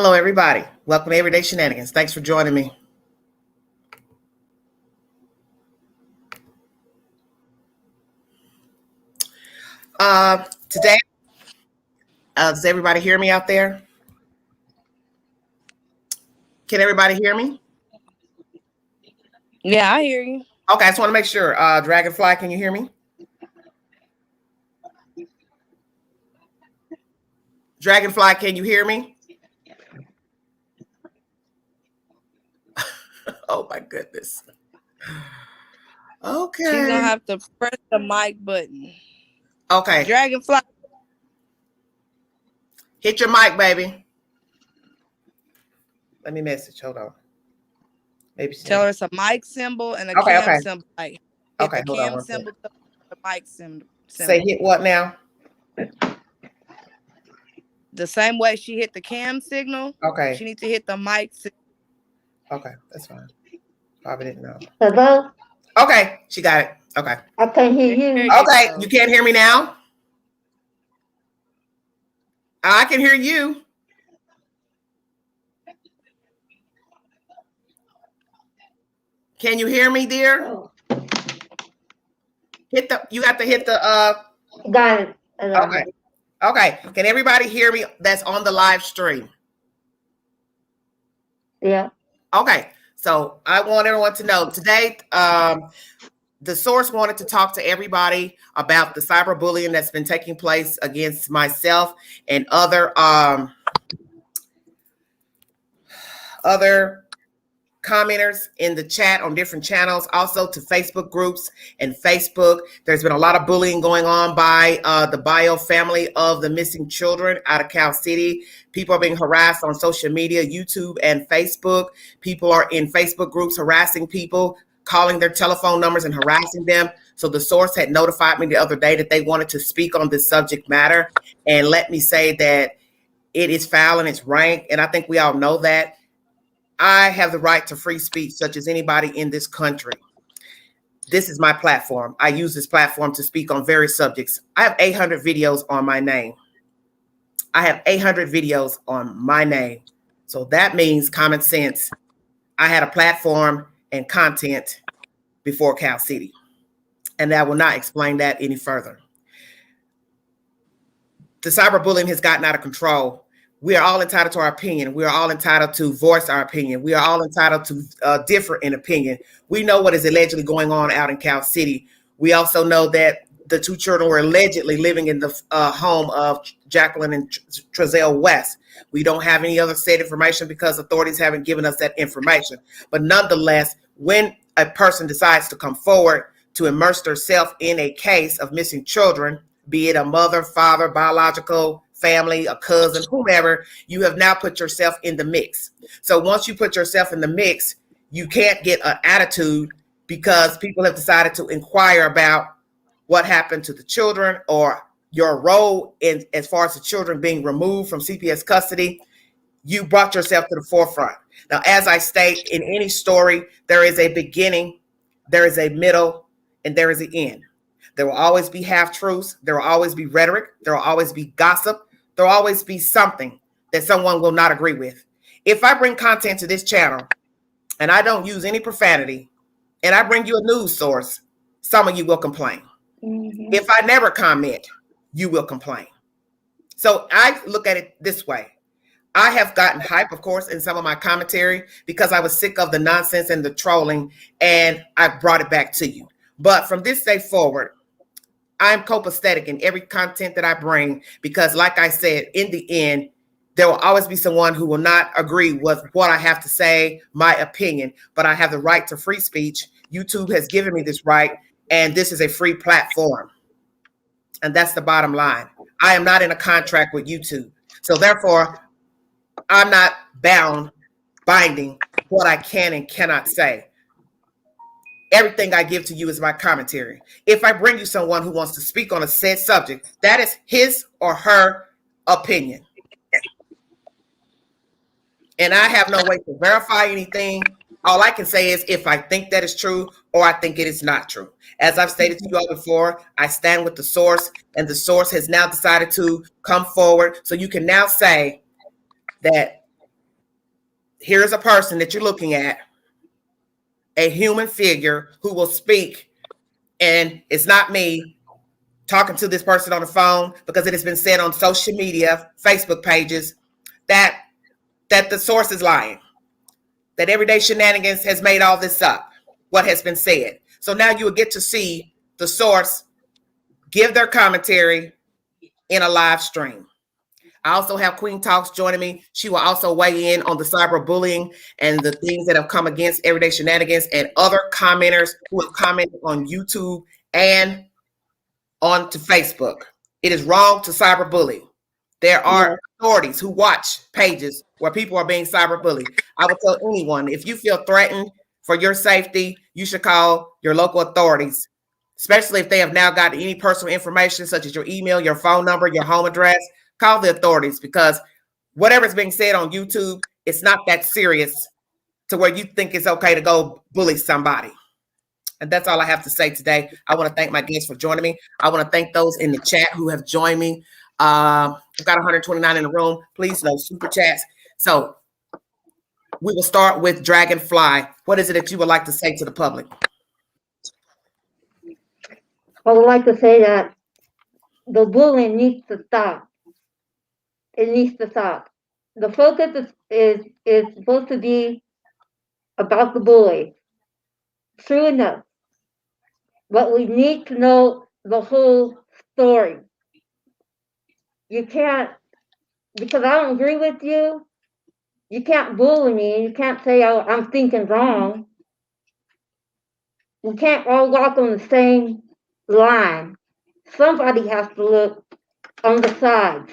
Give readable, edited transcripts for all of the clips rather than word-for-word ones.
Hello, everybody. Welcome to Everyday Shenanigans. Thanks for joining me. Today, does everybody hear me out there? Can everybody hear me? Yeah, I hear you. Okay, I just want to make sure. Dragonfly, can you hear me? Dragonfly, can you hear me? Oh my goodness. Okay. She's gonna have to press the mic button. Okay. Dragonfly. Hit your mic, baby. Let me message. Hold on. Maybe tell her it's a mic symbol and a cam symbol. Like hit the cam symbol, the mic symbol. Say hit what now? The same way she hit the cam signal. Okay. She needs to hit the mic signal. Okay, that's fine. Probably didn't know. Hello? Okay, she got it. Okay. I can't hear you. Okay, you can't hear me now? I can hear you. Can you hear me, dear? Oh. You have to hit the Got it. Okay. Okay. Can everybody hear me that's on the live stream? Yeah. Okay. So I want everyone to know today, the source wanted to talk to everybody about the cyberbullying that's been taking place against myself and other commenters in the chat on different channels, also to Facebook groups and Facebook. There's been a lot of bullying going on by the bio family of the missing children out of Cal City. People are being harassed on social media, YouTube and Facebook. People are in Facebook groups harassing people, calling their telephone numbers and harassing them. So the source had notified me the other day that they wanted to speak on this subject matter. And let me say that it is foul and it's rank. And I think we all know that. I have the right to free speech, such as anybody in this country. This is my platform. I use this platform to speak on various subjects. I have 800 videos on my name. I have 800 videos on my name. So that means common sense. I had a platform and content before Cal City. And I will not explain that any further. The cyberbullying has gotten out of control. We are all entitled to our opinion. We are all entitled to voice our opinion. We are all entitled to differ in opinion. We know what is allegedly going on out in Cal City. We also know that the two children were allegedly living in the home of Jacqueline and Trezell West. We don't have any other said information because authorities haven't given us that information. But nonetheless, when a person decides to come forward to immerse themselves in a case of missing children, be it a mother, father, biological family, a cousin, whomever, you have now put yourself in the mix. So once you put yourself in the mix, you can't get an attitude because people have decided to inquire about what happened to the children or your role in as far as the children being removed from CPS custody. You brought yourself to the forefront. Now, as I state, in any story, there is a beginning, there is a middle, and there is an end. There will always be half-truths. There will always be rhetoric. There will always be gossip. There will always be something that someone will not agree with. If I bring content to this channel and I don't use any profanity and I bring you a news source, some of you will complain. Mm-hmm. If I never comment, you will complain. So I look at it this way. I have gotten hype, of course, in some of my commentary because I was sick of the nonsense and the trolling, and I brought it back to you. But from this day forward, I'm copacetic in every content that I bring because, like I said, in the end, there will always be someone who will not agree with what I have to say, my opinion, but I have the right to free speech. YouTube has given me this right, and this is a free platform. And that's the bottom line. I am not in a contract with YouTube. So therefore, I'm not binding what I can and cannot say. Everything I give to you is my commentary. If I bring you someone who wants to speak on a said subject, that is his or her opinion. And I have no way to verify anything. All I can say is if I think that is true or I think it is not true. As I've stated to you all before, I stand with the source, and the source has now decided to come forward. So you can now say that here's a person that you're looking at, a human figure who will speak, and it's not me talking to this person on the phone, because it has been said on social media, Facebook pages, that the source is lying, that Everyday Shenanigans has made all this up, what has been said. So now you will get to see the source give their commentary in a live stream. I also have Queen Talks joining me. She will also weigh in on the cyberbullying and the things that have come against Everyday Shenanigans and other commenters who have commented on YouTube and onto Facebook. It is wrong to cyberbully. There are authorities who watch pages where people are being cyberbullied. I would tell anyone, if you feel threatened for your safety, you should call your local authorities, especially if they have now got any personal information such as your email, your phone number, your home address. Call the authorities, because whatever is being said on YouTube, it's not that serious to where you think it's okay to go bully somebody. And that's all I have to say today. I want to thank my guests for joining me. I want to thank those in the chat who have joined me. I've got 129 in the room. Please, no super chats. So we will start with Dragonfly. What is it that you would like to say to the public? I would like to say that the bullying needs to stop. It needs to stop. The focus is supposed to be about the bully. True enough. But we need to know the whole story. You can't, because I don't agree with you, you can't bully me. You can't say, oh, I'm thinking wrong. We can't all walk on the same line. Somebody has to look on the sides.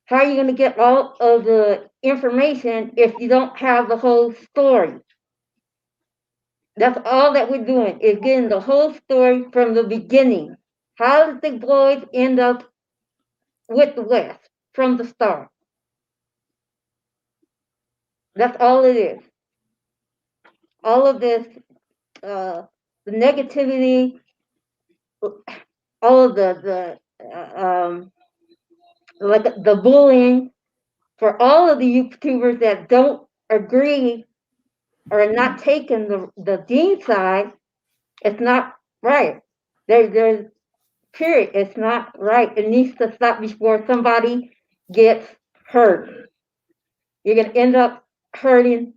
How are you going to get all of the information if you don't have the whole story? That's all that we're doing, is getting the whole story from the beginning. How did the boys end up with the West from the start? That's all it is. All of this, the negativity, all of like the bullying, for all of the YouTubers that don't agree or are not taking the Dean side, it's not right. There's period. It's not right. It needs to stop before somebody gets hurt. You're gonna end up hurting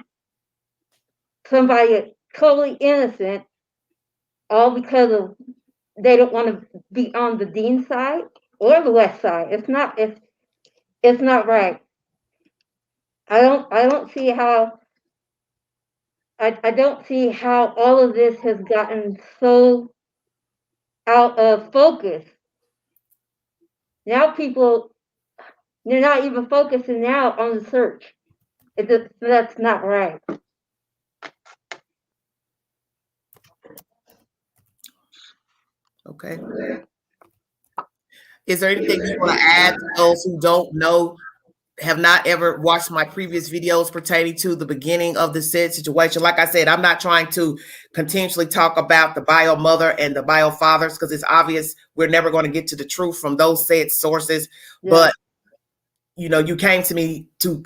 somebody totally innocent, all because of they don't want to be on the Dean side or the West side. It's not. It's not right. I don't see how. I don't see how all of this has gotten so out of focus. Now people, they're not even focusing now on the search. That's not right. Okay. Is there anything you want to add to those who don't know, have not ever watched my previous videos pertaining to the beginning of the said situation? Like I said, I'm not trying to continuously talk about the bio mother and the bio fathers, because it's obvious we're never going to get to the truth from those said sources. Yeah. But, you know, you came to me to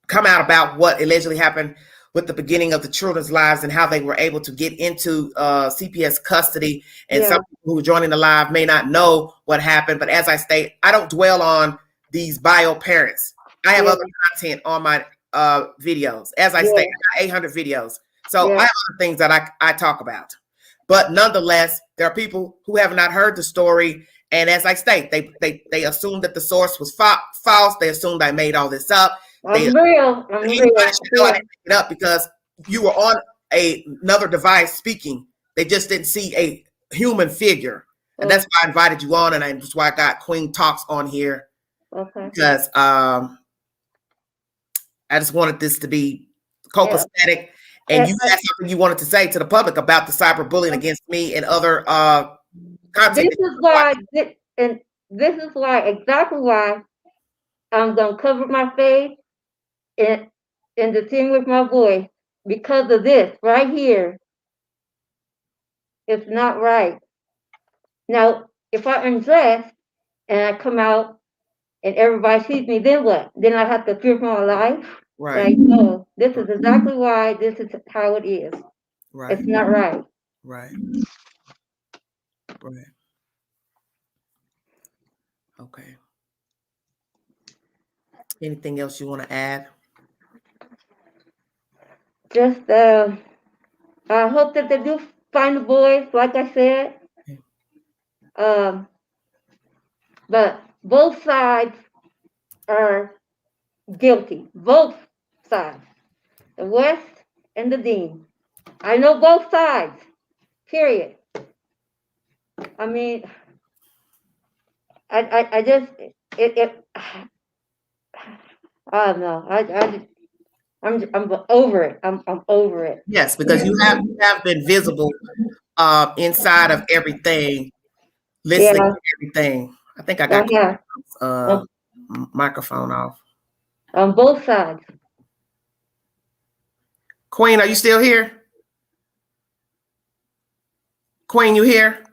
come out about what allegedly happened with the beginning of the children's lives and how they were able to get into CPS custody. And some people who are joining the live may not know what happened. But as I state, I don't dwell on these bio parents. I have other content on my videos. As I state, I got 800 videos. So I have other things that I talk about. But nonetheless, there are people who have not heard the story. And as I state, they assumed that the source was false. They assumed I made all this up. I'm real. I didn't make it up because you were on another device speaking. They just didn't see a human figure. And that's why I invited you on, and that's why I got Queen Talks on here. Okay. Because I just wanted this to be copacetic. And you had something you wanted to say to the public about the cyberbullying against me and other content. This is why exactly why I'm gonna cover my face and the thing with my voice, because of this right here. It's not right. Now, if I undress and I come out and everybody sees me, then what? Then I have to fear for my life? Right. Like, no, this is exactly why this is how it is. Right. It's not right. Right. Right. Okay. Anything else you want to add? Just I hope that they do find the boys, like I said. But both sides are guilty. Both sides. The West and the Dean. I know both sides. Period. I mean, I just it I don't know. I'm over it. I'm over it. Yes, because you have been visible inside of everything, listening to everything. I think I got microphone off. On both sides. Queen, are you still here? Queen, you here?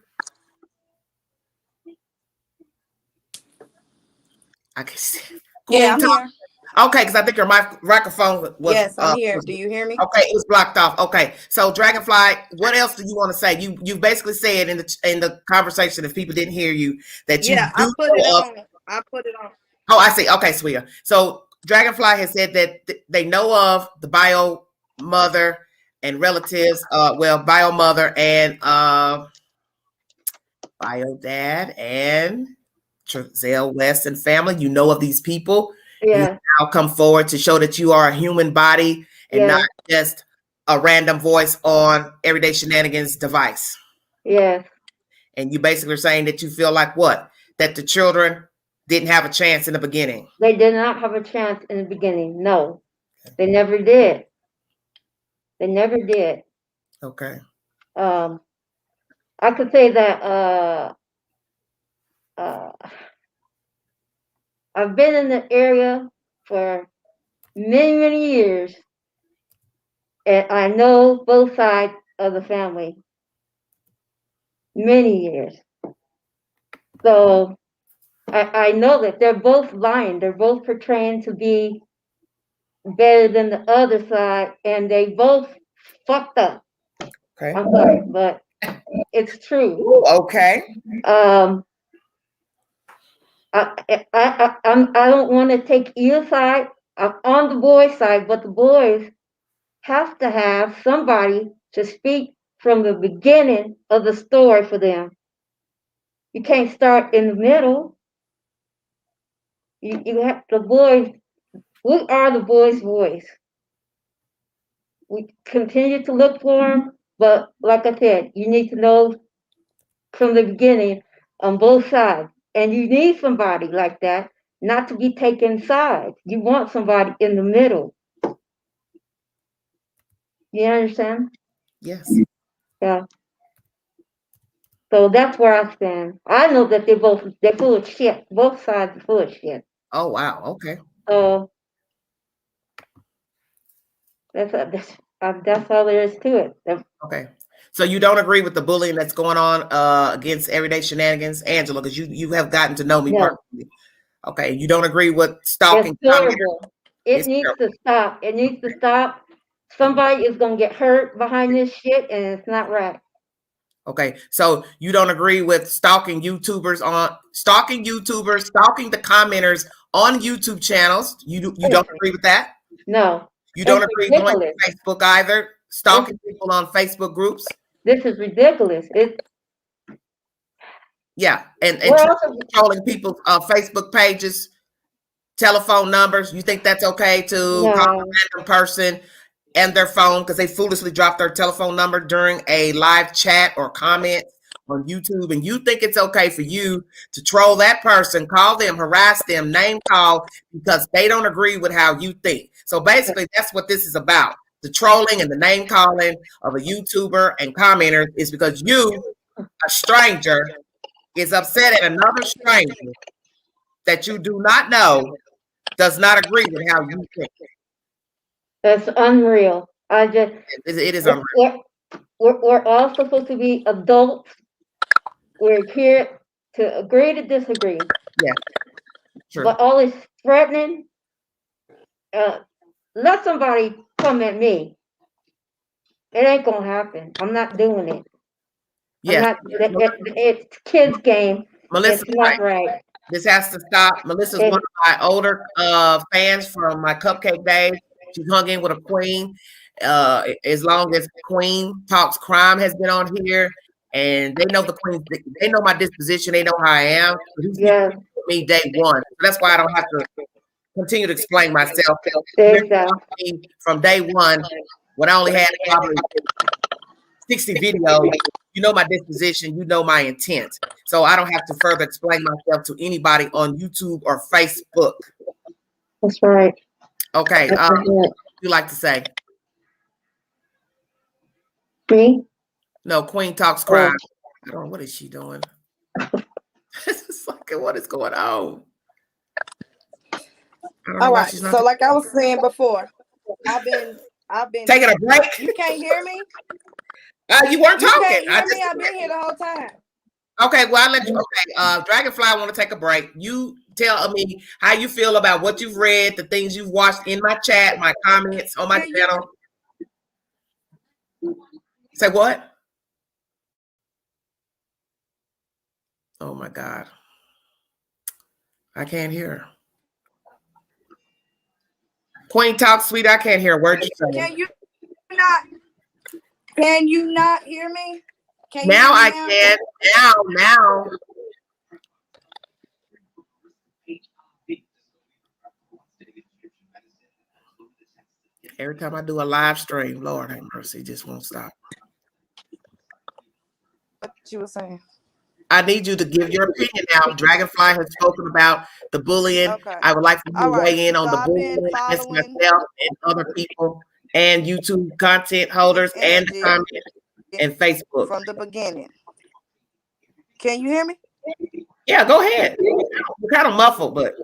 I can see. Queen, yeah, I'm here. Okay, because I think your microphone was. Yes, I'm here. Do you hear me? Okay, it was blocked off. Okay, so Dragonfly, what else do you want to say? You basically said in the conversation, if people didn't hear you, that you I put it on. I put it on. Oh, I see. Okay, Sweetia. So Dragonfly has said that they know of the bio mother and relatives. Bio mother and bio dad and Trezell West and family. You know of these people. Yeah. You now come forward to show that you are a human body and not just a random voice on Everyday Shenanigans device. Yes. And you basically are saying that you feel like what? That the children didn't have a chance in the beginning. They did not have a chance in the beginning. No, they never did. They never did. Okay. I could say that I've been in the area for many, many years, and I know both sides of the family. Many years. So I know that they're both lying. They're both portraying to be better than the other side, and they both fucked up. Okay. I'm sorry, but it's true. Okay. I don't want to take either side. I'm on the boys' side, but the boys have to have somebody to speak from the beginning of the story for them. You can't start in the middle. You have the boys. We are the boys' voice. We continue to look for them, but like I said, you need to know from the beginning on both sides. And you need somebody like that, not to be taking sides. You want somebody in the middle. You understand? Yes. Yeah. So that's where I stand. I know that they're full of shit. Both sides are full of shit. Oh wow. Okay. So that's all there is to it. Okay. So you don't agree with the bullying that's going on against Everyday Shenanigans, Angela, because you have gotten to know me personally. Okay. You don't agree with stalking. It's horrible. It needs to stop. It needs to stop. Somebody is gonna get hurt behind this shit, and it's not right. Okay, so you don't agree with stalking YouTubers, stalking the commenters on YouTube channels. You don't agree with that? No. You don't agree going to Facebook either, stalking people on Facebook groups? This is ridiculous. Yeah, and controlling people's Facebook pages, telephone numbers. You think that's okay to call a random person and their phone because they foolishly dropped their telephone number during a live chat or comment on YouTube, and you think it's okay for you to troll that person, call them, harass them, name call because they don't agree with how you think? So basically, that's what this is about. The trolling and the name calling of a YouTuber and commenters is because you, a stranger, is upset at another stranger that you do not know does not agree with how you think. That's unreal. It is unreal. We're all supposed to be adults. We're here to agree to disagree. Yeah. True. But all this threatening, let somebody come at me. It ain't gonna happen. I'm not doing it. Yes. It's kids' game. Melissa, it's not right. This has to stop. Melissa's one of my older fans from my cupcake days. She's hung in with a queen. As long as Queen Talks Crime has been on here, and they know the queen, they know my disposition, they know how I am. Yeah. Me day one. That's why I don't have to continue to explain myself. From day one, when I only had probably 60 videos, you know my disposition, you know my intent. So I don't have to further explain myself to anybody on YouTube or Facebook. That's right. Okay. You like to say? Me? No, Queen Talks Crime. I don't know, what is she doing? It's like, what is going on? All right. So like I was saying before, I've been taking a break. You can't hear me? You weren't talking. I've been here the whole time. Okay, well, I'll let you. Okay, Dragonfly, I want to take a break. You tell me how you feel about what you've read, the things you've watched in my chat, my comments on my channel. Say what? Oh my God. I can't hear her. Queen Talk, sweet, I can't hear a word you're saying. Can you not hear me? Now I can. Now. Every time I do a live stream, Lord have mercy, just won't stop. What you were saying? I need you to give your opinion now. Dragonfly has spoken about the bullying. Okay. I would like for you to weigh in on the bullying against myself and other people and YouTube content holders and the comments and Facebook. From the beginning. Can you hear me? Yeah, go ahead. You're kind of muffled, but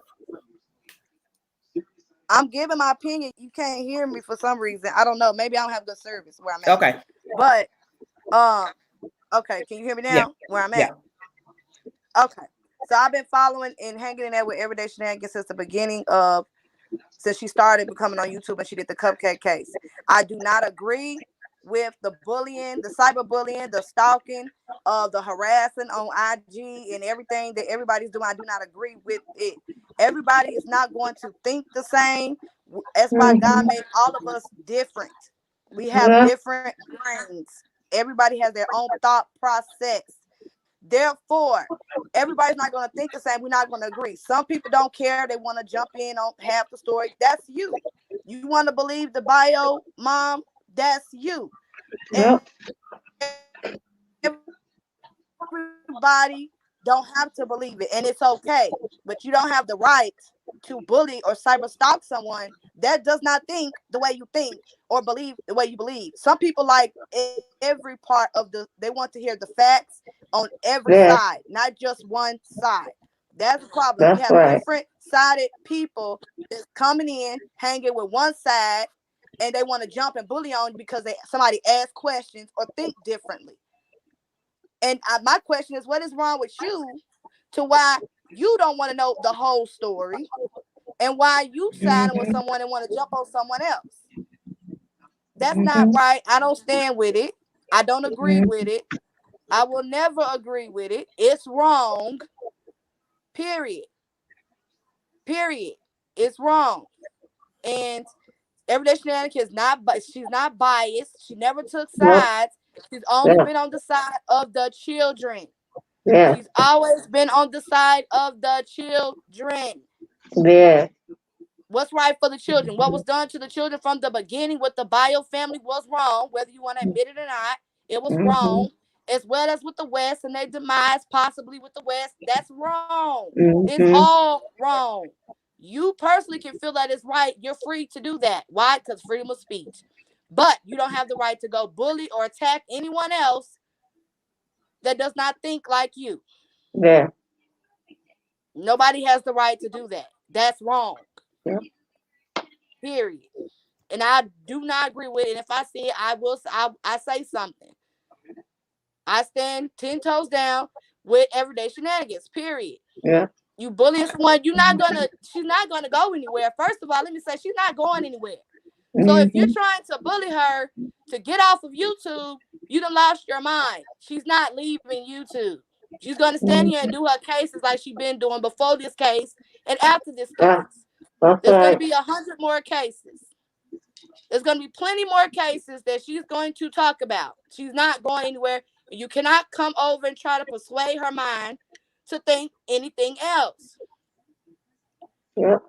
I'm giving my opinion. You can't hear me for some reason. I don't know. Maybe I don't have good service where I'm at. Okay. But okay, can you hear me now? Yeah. Where I'm at? Yeah. Okay. So I've been following and hanging in there with Everyday Shenanigans since the beginning of since she started becoming on YouTube and she did the cupcake case. I do not agree with the bullying, the cyberbullying, the stalking, the harassing on IG and everything that everybody's doing. I do not agree with it. Everybody is not going to think the same. That's why God made all of us different. We have different brains. Everybody has their own thought process. Therefore, everybody's not going to think the same. We're not going to agree. Some people don't care. They want to jump in on half the story. That's you. You want to believe the bio mom? That's you. Yep. Everybody don't have to believe it, and it's okay. But you don't have the right to bully or cyber stalk someone that does not think the way you think or believe the way you believe. Some people like every part of they want to hear the facts on every side, not just one side. That's the problem. You have different sided people that's coming in, hanging with one side, and they want to jump and bully on you because somebody asked questions or think differently. And my question is, what is wrong with you to why you don't want to know the whole story and why you siding with someone and want to jump on someone else? That's not right. I don't stand with it. I don't agree with it. I will never agree with it. It's wrong. Period. It's wrong. And Everyday Shenanigans she's not biased. She never took sides. She's only been on the side of the children. Yeah. She's always been on the side of the children. Yeah. What's right for the children? What was done to the children from the beginning with the bio family was wrong, whether you want to admit it or not. It was wrong, as well as with the West and their demise, possibly with the West. That's wrong. It's all wrong. You personally can feel that it's right. You're free to do that. Why? Because freedom of speech. But you don't have the right to go bully or attack anyone else that does not think like you. Yeah. Nobody has the right to do that. That's wrong. Yeah. Period. And I do not agree with it. And if I see it, I say something. I stand 10 toes down with Everyday Shenanigans. Period. Yeah. You bullying someone, she's not gonna go anywhere. First of all, let me say she's not going anywhere. So if you're trying to bully her to get off of YouTube, you done lost your mind. She's not leaving YouTube. She's going to stand here and do her cases like she's been doing before this case and after this case. There's going to be 100 more cases. There's going to be plenty more cases that she's going to talk about. She's not going anywhere. You cannot come over and try to persuade her mind to think anything else. Yep.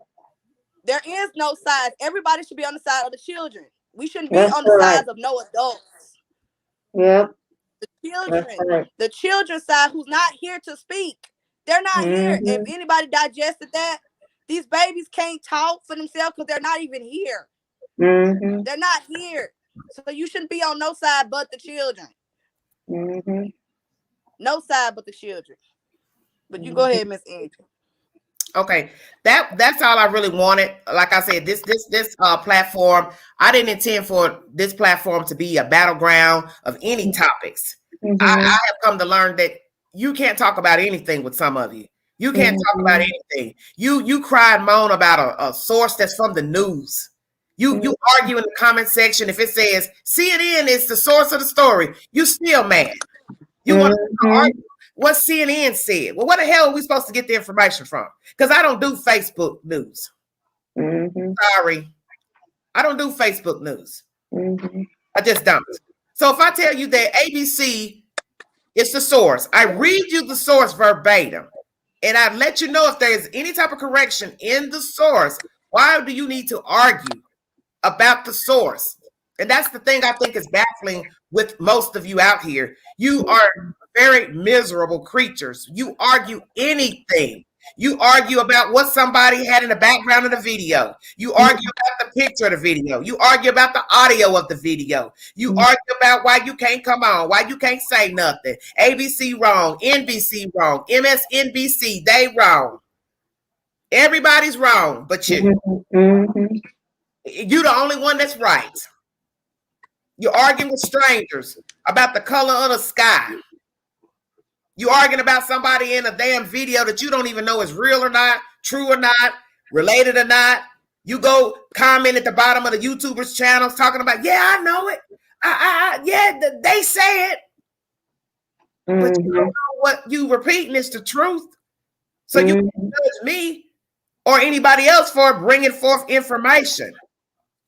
There is no sides. Everybody should be on the side of the children. We shouldn't be on the sides of no adults. Yep. The children's side who's not here to speak. They're not here. If anybody digested that, these babies can't talk for themselves because they're not even here. They're not here. So you shouldn't be on no side but the children. No side but the children. But you go ahead, Miss Angie. Okay, that's all I really wanted. Like I said, this platform, I didn't intend for this platform to be a battleground of any topics. I have come to learn that you can't talk about anything with some of you. You can't talk about anything. You cry and moan about a source that's from the news. You argue in the comment section if it says CNN is the source of the story. You still mad. You want to argue what CNN said. Well, what the hell are we supposed to get the information from? Because I don't do Facebook news. Sorry. I don't do Facebook news. I just don't. So if I tell you that ABC is the source, I read you the source verbatim, and I let you know if there is any type of correction in the source. Why do you need to argue about the source? And that's the thing I think is baffling with most of you out here. You are very miserable creatures. You argue anything. You argue about what somebody had in the background of the video. You argue about the picture of the video. You argue about the audio of the video. You argue about why you can't come on, why you can't say nothing. ABC wrong, NBC wrong, MSNBC, they wrong. Everybody's wrong, but you. You're the only one that's right. You're arguing with strangers about the color of the sky. You're arguing about somebody in a damn video that you don't even know is real or not, true or not, related or not. You go comment at the bottom of the YouTubers' channels talking about, yeah, I know it. Yeah, they say it. But you don't know what you repeating is the truth. So you can judge me or anybody else for bringing forth information.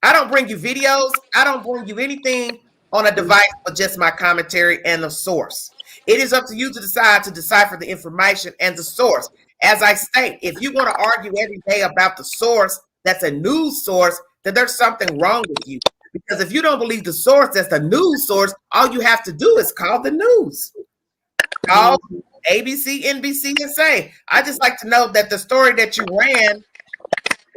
I don't bring you videos. I don't bring you anything on a device but just my commentary and the source. It is up to you to decide to decipher the information and the source. As I state, if you want to argue every day about the source, that's a news source, then there's something wrong with you. Because if you don't believe the source that's the news source, all you have to do is call the news. Call ABC, NBC, and say, I just like to know that the story that you ran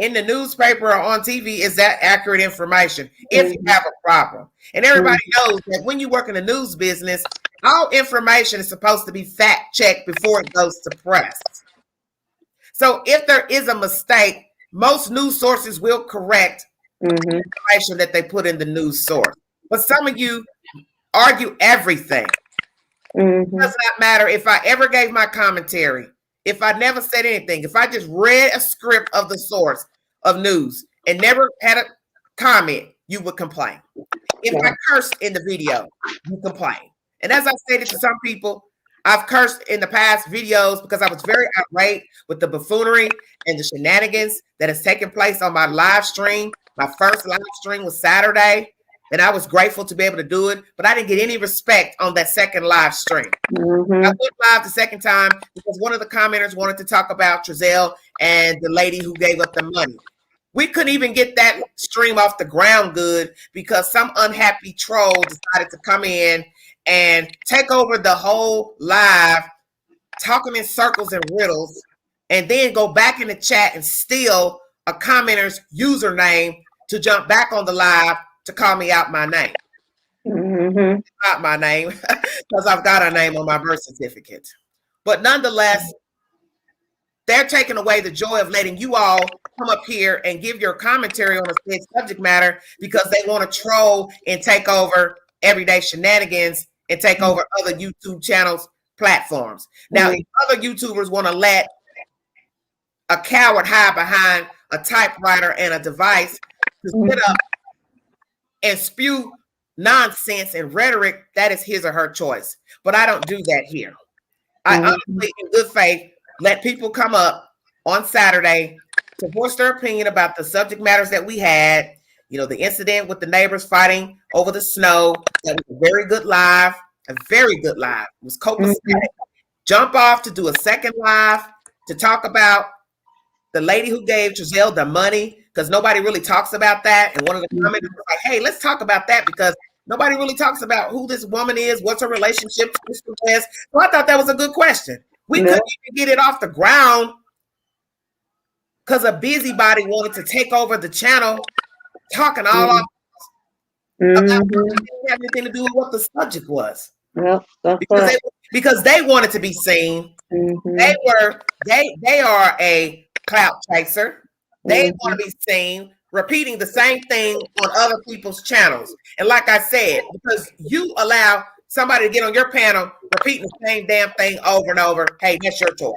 in the newspaper or on TV is that accurate information if you have a problem. And everybody knows that when you work in the news business, all information is supposed to be fact checked before it goes to press. So if there is a mistake, most news sources will correct the information that they put in the news source. But some of you argue everything. It does not matter if I ever gave my commentary, if I never said anything, if I just read a script of the source of news and never had a comment, you would complain. If I cursed in the video, you complain. And as I stated to some people, I've cursed in the past videos because I was very outraged with the buffoonery and the shenanigans that has taken place on my live stream. My first live stream was Saturday, and I was grateful to be able to do it, but I didn't get any respect on that second live stream. I went live the second time because one of the commenters wanted to talk about Trezelle and the lady who gave up the money. We couldn't even get that stream off the ground good because some unhappy troll decided to come in and take over the whole live, talking in circles and riddles, and then go back in the chat and steal a commenter's username to jump back on the live to call me out my name. Not my name, because I've got a name on my birth certificate. But nonetheless, they're taking away the joy of letting you all come up here and give your commentary on a said subject matter because they want to troll and take over everyday shenanigans and take over other YouTube channels, platforms. Now, if other YouTubers want to let a coward hide behind a typewriter and a device to sit up and spew nonsense and rhetoric, that is his or her choice. But I don't do that here. I honestly, in good faith, let people come up on Saturday to voice their opinion about the subject matters that we had. You know, the incident with the neighbors fighting over the snow. That was a very good live. A very good live. It was copacetic. Jump off to do a second live to talk about the lady who gave Giselle the money, because nobody really talks about that. And one of the comments was like, hey, let's talk about that, because nobody really talks about who this woman is, what's her relationship to Mr. West. So I thought that was a good question. We couldn't even get it off the ground because a busybody wanted to take over the channel, talking all off about it didn't have anything to do with what the subject was. Because they wanted to be seen. They are a clout chaser. They want to be seen repeating the same thing on other people's channels. And like I said, because you allow somebody to get on your panel repeating the same damn thing over and over, hey, that's your choice.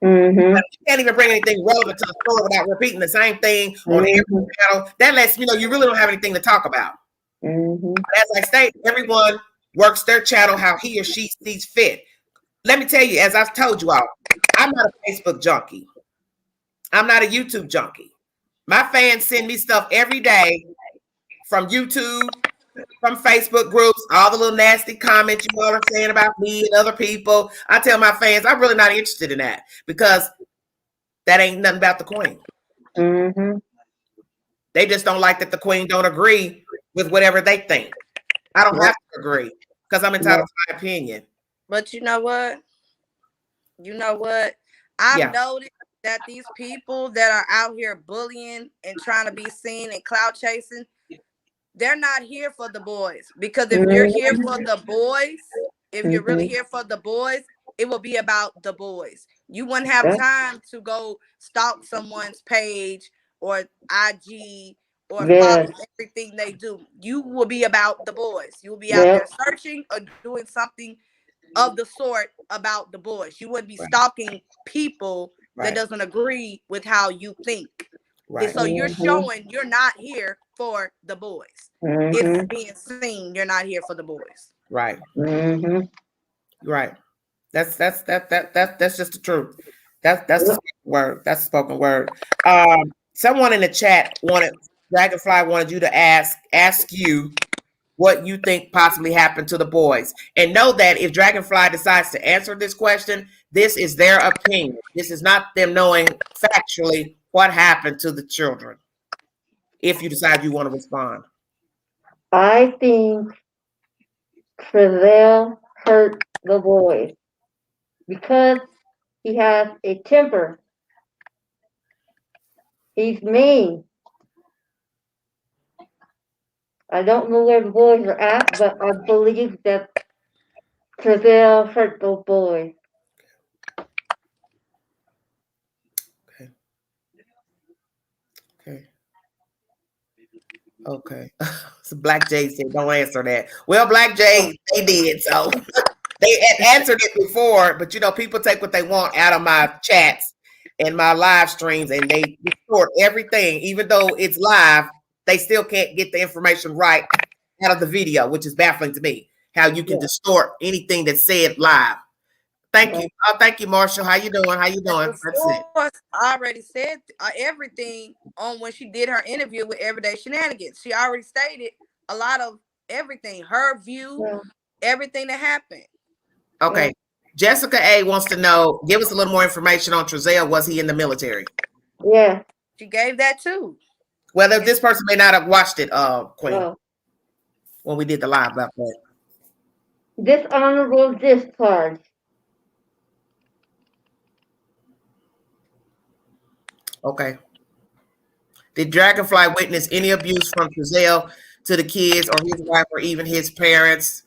You can't even bring anything relevant to the story without repeating the same thing on every channel. That lets me know you really don't have anything to talk about. As I state, everyone works their channel how he or she sees fit. Let me tell you, as I've told you all, I'm not a Facebook junkie. I'm not a YouTube junkie. My fans send me stuff every day from YouTube, from Facebook groups, all the little nasty comments you all are saying about me and other people. I tell my fans, I'm really not interested in that, because that ain't nothing about the queen. They just don't like that the queen don't agree with whatever they think. I don't have to agree because I'm entitled to my opinion. But you know what? I've noticed that these people that are out here bullying and trying to be seen and clout chasing, they're not here for the boys. Because if you're here for the boys, if you're really here for the boys, it will be about the boys. You wouldn't have time to go stalk someone's page or IG or follow everything they do. You will be about the boys. You will be out there searching or doing something of the sort about the boys. You wouldn't be stalking people that doesn't agree with how you think. So you're showing you're not here for the boys. It's being seen you're not here for the boys. Right. Right. That's just the truth. That's the spoken word. That's the spoken word. Someone in the chat Dragonfly wanted you to ask you what you think possibly happened to the boys. And know that if Dragonfly decides to answer this question, this is their opinion. This is not them knowing factually what happened to the children. If you decide you want to respond. I think Trezell hurt the boys because he has a temper. He's mean. I don't know where the boys are at, but I believe that Trezell hurt those boys. Okay. So Black Jay said, don't answer that. Well, Black Jay, they did. So they had answered it before, but people take what they want out of my chats and my live streams, and they distort everything. Even though it's live, they still can't get the information right out of the video, which is baffling to me. How you can distort anything that's said live. Thank you. Thank you, Marshall. How you doing? That's it. I already said everything on when she did her interview with Everyday Shenanigans. She already stated a lot of everything, her view, everything that happened. Okay. Jessica A wants to know, give us a little more information on Trezell. Was he in the military? Yeah. She gave that too. Well, this person may not have watched it, Queen, when we did the live about that. Dishonorable discharge. Okay. Did Dragonfly witness any abuse from Trezell to the kids or his wife or even his parents?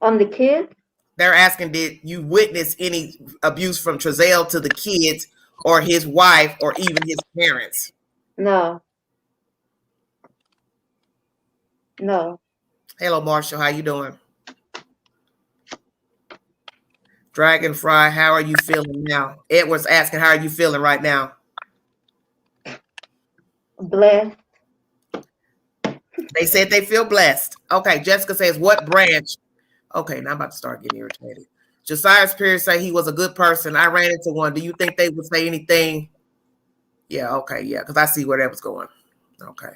On the kids? They're asking, did you witness any abuse from Trezell to the kids or his wife or even his parents? No. Hello, Marshall. How you doing? Dragonfly, how are you feeling now? Edward's asking, how are you feeling right now? Blessed. They said they feel blessed. Okay, Jessica says, what branch? Okay, now I'm about to start getting irritated. Josiah's peers say he was a good person. I ran into one. Do you think they would say anything? Yeah, okay, yeah, because I see where that was going. Okay.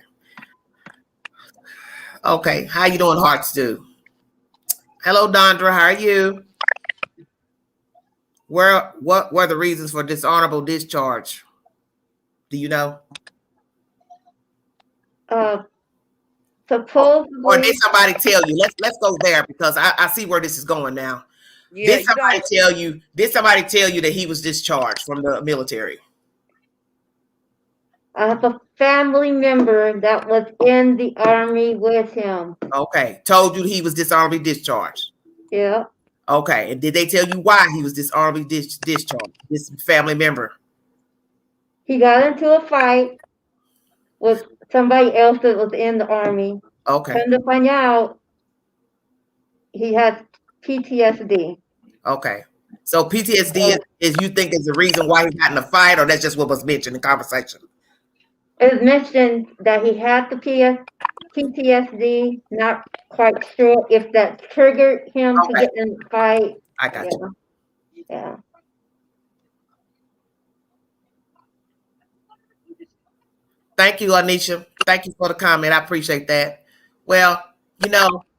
Okay, how you doing, Hearts Do? Hello, Dondra, how are you? What were the reasons for dishonorable discharge? Do you know? Supposedly. Or did somebody tell you? Let's go there because I see where this is going now. Yeah, Did somebody tell you? Did somebody tell you that he was discharged from the military? I have a family member that was in the Army with him. Okay, told you he was dishonorably discharged. Yeah. Okay, and did they tell you why he was dishonorably discharged? This family member. He got into a fight with somebody else that was in the Army. Okay. Come to find out, he has PTSD. Okay. So PTSD is you think is the reason why he got in a fight, or that's just what was mentioned in conversation? It was mentioned that he had the PTSD. Not quite sure if that triggered him to get in a fight. I got you. Yeah. Thank you, Anisha. Thank you for the comment. I appreciate that. Well,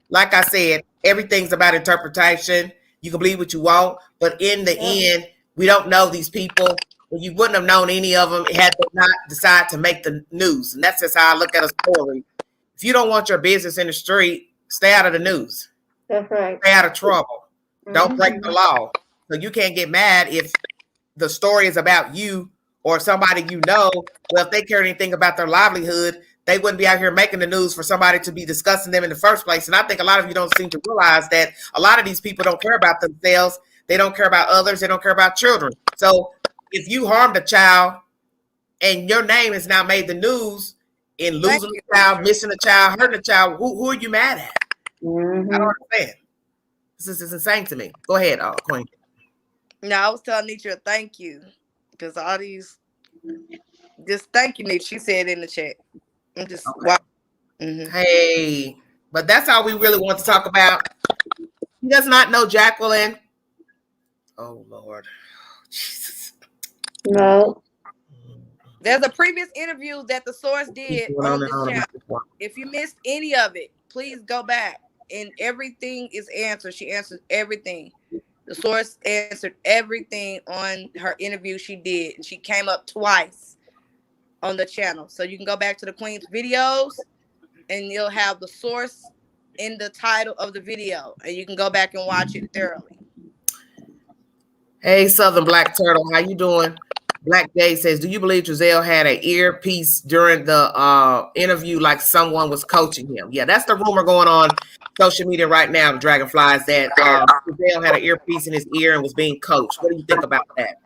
like I said, everything's about interpretation. You can believe what you want, but in the end, we don't know these people. You wouldn't have known any of them had they not decided to make the news. And that's just how I look at a story. If you don't want your business in the street, stay out of the news. That's right. Stay out of trouble. Don't break the law. So you can't get mad if the story is about you or somebody you know. Well, if they cared anything about their livelihood, they wouldn't be out here making the news for somebody to be discussing them in the first place. And I think a lot of you don't seem to realize that a lot of these people don't care about themselves. They don't care about others. They don't care about children. So if you harmed a child and your name is now made the news in losing a child, missing a child, hurting a child, who are you mad at? I don't understand. This is insane to me. Go ahead, Queen. No, I was telling Nitra thank you. Because all these, just thank you, Nitra. She said in the chat. I'm just, wow. Hey, but that's all we really want to talk about. He does not know Jacqueline. Oh, Lord. Jesus. No. There's a previous interview that the source did on this channel. If you missed any of it, please go back. And everything is answered. She answered everything. The source answered everything on her interview she did. And she came up twice on the channel. So you can go back to the Queen's videos and you'll have the source in the title of the video. And you can go back and watch it thoroughly. Hey, Southern Black Turtle. How you doing? Black Jay says, do you believe Giselle had an earpiece during the interview like someone was coaching him? Yeah, that's the rumor going on social media right now, the Dragonflies, that Giselle had an earpiece in his ear and was being coached. What do you think about that?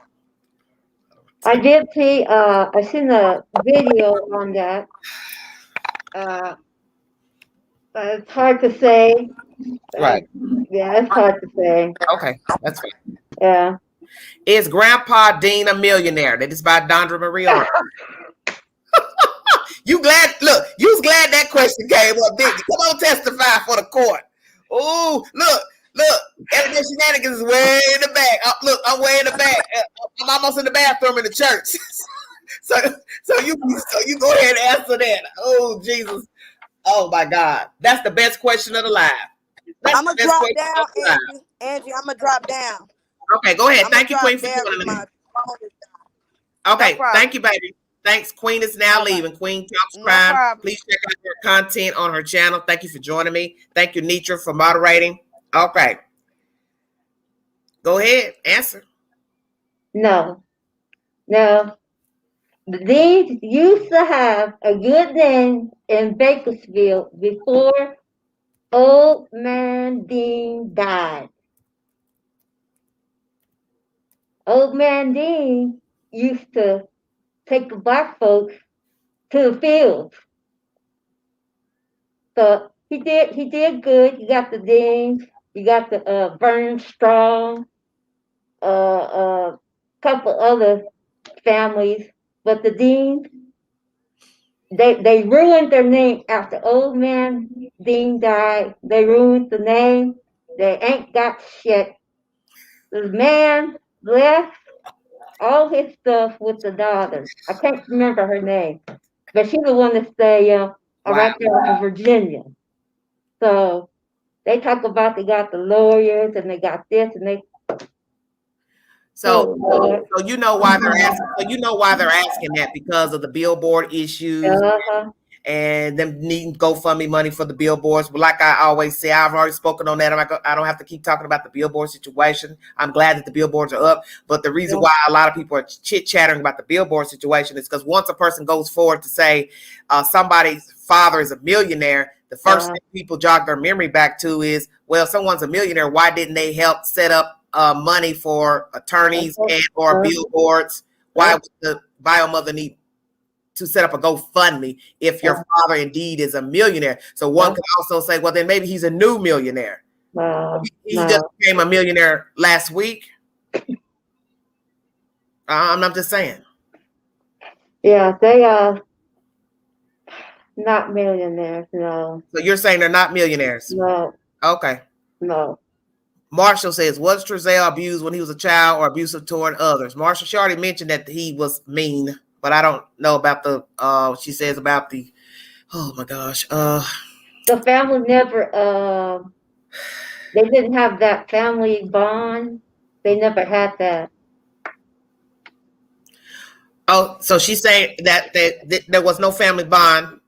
I did see, I seen a video on that. It's hard to say. Right. Yeah, it's hard to say. Okay, that's fine. Yeah. Is Grandpa Dean a millionaire? That is by Dondra Marie. You glad? Look, you was glad that question came up, didn't you? Come on, testify for the court. Oh, look. Everyday Shenanigans is way in the back. Look, I'm way in the back. I'm almost in the bathroom in the church. so you go ahead and answer that. Oh, Jesus. Oh, my God. That's the best question of the live. I'm going to drop down, Angie. I'm going to drop down. Okay, go ahead. Thank you, Queen, for joining me. Okay, no, thank you, baby. Thanks. Queen is now leaving. Queen Talks Crime. No, please check out her content on her channel. Thank you for joining me. Thank you, Nitra, for moderating. Okay. Go ahead. Answer. No. These used to have a good name in Bakersfield before Old Man Dean died. Old Man Dean used to take the black folks to the fields. So he did good. You got the Deans, you got the Vernon Strong, couple other families, but the Deans, they ruined their name after old man Dean died. They ruined the name. They ain't got shit. The man left all his stuff with the daughter. I can't remember her name, but she's the one that stay right there in Virginia. So they talk about they got the lawyers and they got this and they. So you know why they're asking. So you know why they're asking that, because of the billboard issues and them needing GoFundMe money for the billboards. But like I always say, I've already spoken on that. I don't have to keep talking about the billboard situation. I'm glad that the billboards are up. But the reason why a lot of people are chit-chattering about the billboard situation is because once a person goes forward to say somebody's father is a millionaire, the first thing people jog their memory back to is, well, someone's a millionaire. Why didn't they help set up money for attorneys and or billboards? Why would the bio mother need to set up a GoFundMe if your father indeed is a millionaire? So one could also say, well, then maybe he's a new millionaire. He just became a millionaire last week. I'm just saying. Yeah, they are not millionaires, no. So you're saying they're not millionaires? No. Okay. No. Marshall says, was Trezell abused when he was a child or abusive toward others? Marshall, she already mentioned that he was mean, but I don't know about the, she says about the, oh my gosh. The family never, they didn't have that family bond. They never had that. Oh, so she's saying that there was no family bond.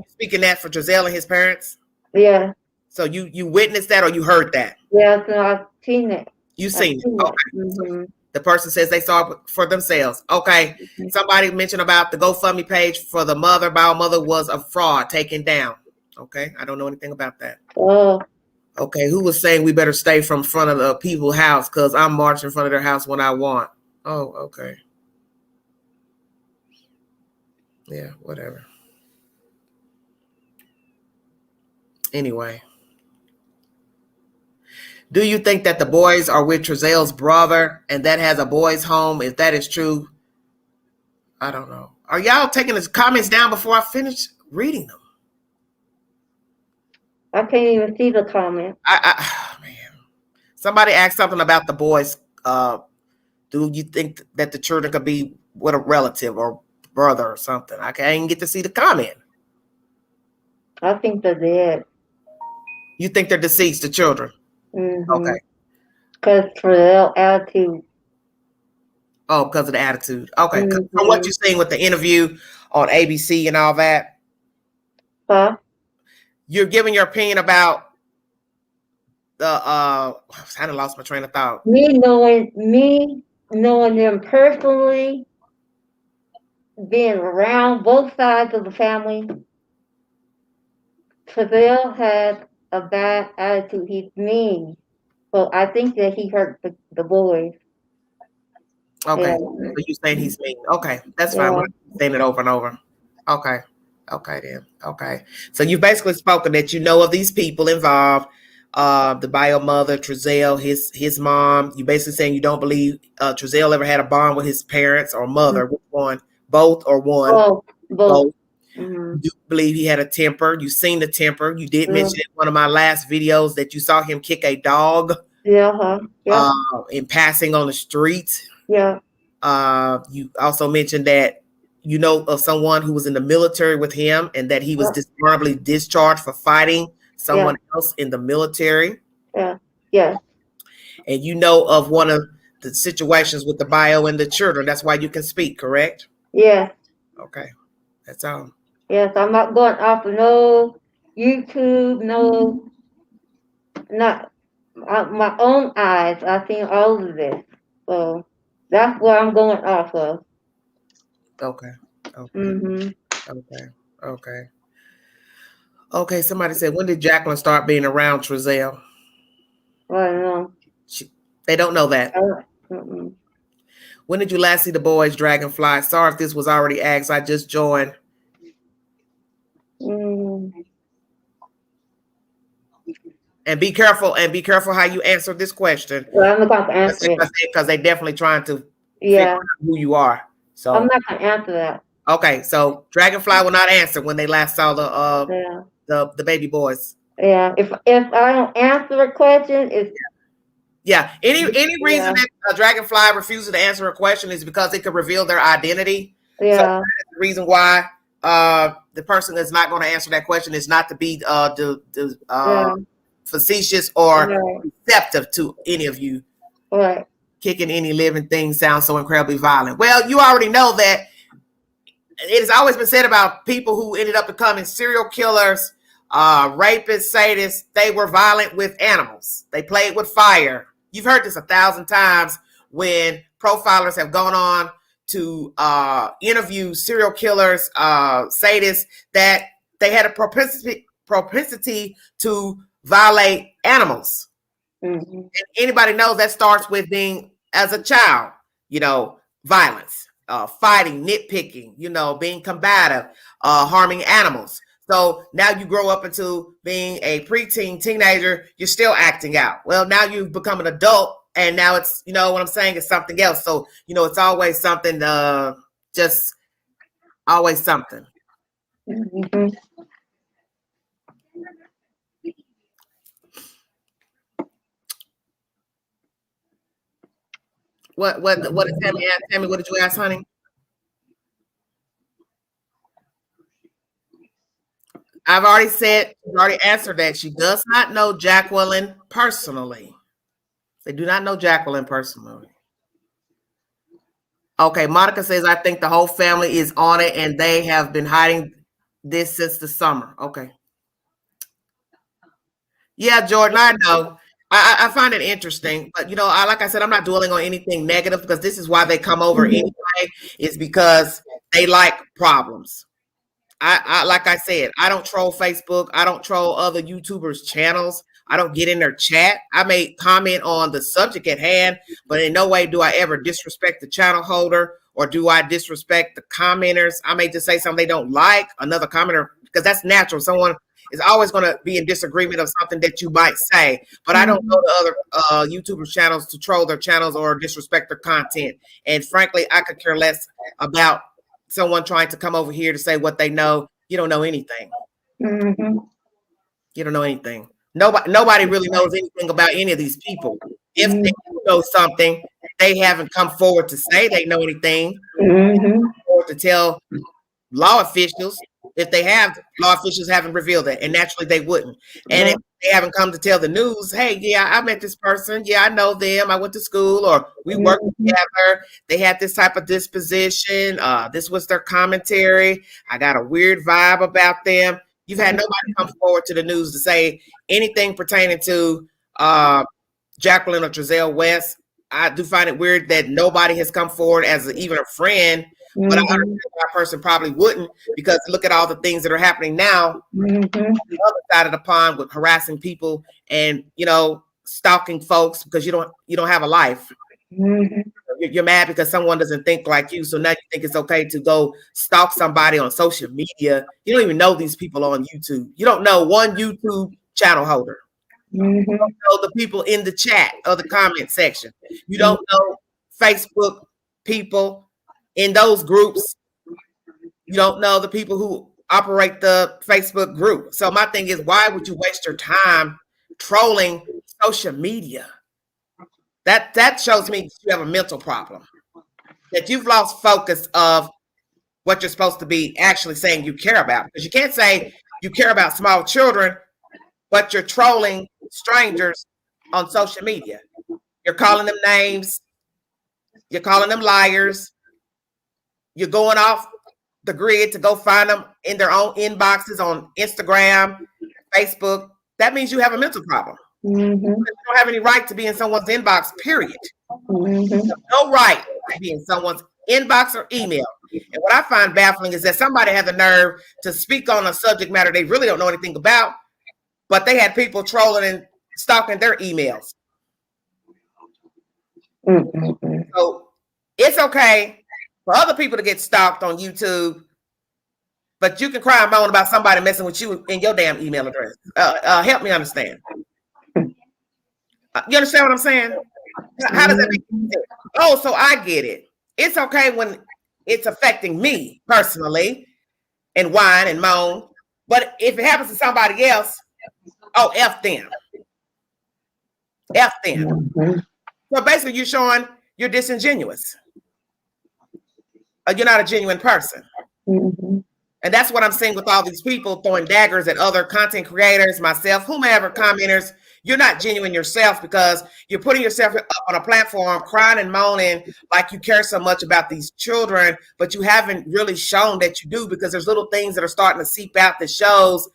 Speaking that for Trezell and his parents? Yeah. So you witnessed that or you heard that? Yeah, so I've seen it. You've seen it. Okay. So the person says they saw it for themselves. Okay. Somebody mentioned about the GoFundMe page for the mother. Bio mother was a fraud taken down. Okay. I don't know anything about that. Oh. Okay. Who was saying we better stay from front of the people's house because I'm marching in front of their house when I want? Oh, okay. Yeah, whatever. Anyway. Do you think that the boys are with Trezell's brother and that has a boys' home? If that is true, I don't know. Are y'all taking the comments down before I finish reading them? I can't even see the comment. Man. Somebody asked something about the boys. Do you think that the children could be with a relative or brother or something? I can't even get to see the comment. I think they're dead. You think they're deceased, the children? Okay. Because for their attitude. Oh, because of the attitude. Okay. From what you're saying with the interview on ABC and all that. Huh? You're giving your opinion about the I kind of lost my train of thought. Me knowing them personally, being around both sides of the family. Trezell had a bad attitude. He's mean. So I think that he hurt the boys. Okay. So you're saying he's mean. Okay. That's fine. We're saying it over and over. Okay. Okay then. Okay. So you've basically spoken that you know of these people involved. The bio mother, Trezell, his mom. You basically saying you don't believe Trezell ever had a bond with his parents or mother. Which one? Both or one? Both. You do believe he had a temper. You've seen the temper. You did mention in one of my last videos that you saw him kick a dog. In passing on the street. You also mentioned that you know of someone who was in the military with him and that he was dishonorably discharged for fighting someone else in the military. And you know of one of the situations with the bio and the children. That's why you can speak, correct? Okay. That's all. Yes, I'm not going off of no YouTube, not my own eyes. I've seen all of this. So that's what I'm going off of. Okay. Okay. Somebody said, when did Jacqueline start being around Trezell? I don't know. They don't know that. When did you last see the boys, Dragonfly? Sorry if this was already asked. I just joined. And be careful how you answer this question. Well, I'm not going to answer it. Because they're definitely trying to figure out who you are. So I'm not going to answer that. Okay, so Dragonfly will not answer when they last saw the baby boys. Yeah, if I don't answer a question, it's Any reason that a Dragonfly refuses to answer a question is because it could reveal their identity. yeah. So that's the reason why the person that's not going to answer that question is not to be facetious or receptive to any of you. Right. Kicking any living thing sounds so incredibly violent. Well, you already know that it has always been said about people who ended up becoming serial killers, rapists, sadists. They were violent with animals. They played with fire. You've heard this 1,000 times when profilers have gone on to interview serial killers, sadists, that they had a propensity to violate animals. Mm-hmm. And anybody knows that starts with being, as a child, violence, fighting, nitpicking, being combative, harming animals. So now you grow up into being a preteen, teenager, you're still acting out. Well, now you've become an adult, and now it's, what I'm saying, is something else. So, it's always something, just always something. Mm-hmm. What did Tammy ask? Tammy, what did you ask, honey? I've already answered that. She does not know Jacqueline personally. They do not know Jacqueline personally. Okay, Monica says, I think the whole family is on it and they have been hiding this since the summer. Okay. Yeah, Jordan, I know. I find it interesting, but like I said, I'm not dwelling on anything negative because this is why they come over anyway, is because they like problems. I like I said, I don't troll Facebook. I don't troll other YouTubers' channels. I don't get in their chat. I may comment on the subject at hand, but in no way do I ever disrespect the channel holder or do I disrespect the commenters. I may just say something they don't like, another commenter, because that's natural. Someone is always going to be in disagreement of something that you might say, but I don't go to other YouTubers' channels to troll their channels or disrespect their content. And frankly, I could care less about someone trying to come over here to say what they know. You don't know anything. Mm-hmm. You don't know anything. Nobody really knows anything about any of these people. If they know something, they haven't come forward to say they know anything, or to tell law officials. If they have, law officials haven't revealed that, and naturally they wouldn't. And if they haven't come to tell the news, hey, yeah, I met this person. Yeah, I know them. I went to school, or we worked together. They had this type of disposition. This was their commentary. I got a weird vibe about them. You've had nobody come forward to the news to say anything pertaining to Jacqueline or Trezelle West. I do find it weird that nobody has come forward as even a friend. But I understand that person probably wouldn't, because look at all the things that are happening now on the other side of the pond with harassing people and stalking folks because you don't have a life. You're mad because someone doesn't think like you, so now you think it's okay to go stalk somebody on social media. You don't even know these people on YouTube. You don't know one YouTube channel holder. You don't know the people in the chat or the comment section. You don't know Facebook people in those groups. You don't know the people who operate the Facebook group. So my thing is, why would you waste your time trolling social media? That shows me you have a mental problem, that you've lost focus of what you're supposed to be actually saying you care about. Because you can't say you care about small children, but you're trolling strangers on social media. You're calling them names. You're calling them liars. You're going off the grid to go find them in their own inboxes on Instagram, Facebook. That means you have a mental problem. You don't have any right to be in someone's inbox, period. You have no right to be in someone's inbox or email. And what I find baffling is that somebody had the nerve to speak on a subject matter they really don't know anything about, but they had people trolling and stalking their emails. So it's okay for other people to get stalked on YouTube, but you can cry and moan about somebody messing with you in your damn email address. Help me understand. You understand what I'm saying? How does that make sense? Oh, so I get it. It's okay when it's affecting me personally and whine and moan. But if it happens to somebody else, oh, F them. F them. So basically you're showing you're disingenuous. You're not a genuine person. And that's what I'm seeing with all these people throwing daggers at other content creators, myself, whomever, commenters. You're not genuine yourself because you're putting yourself up on a platform crying and moaning like you care so much about these children, but you haven't really shown that you do, because there's little things that are starting to seep out that shows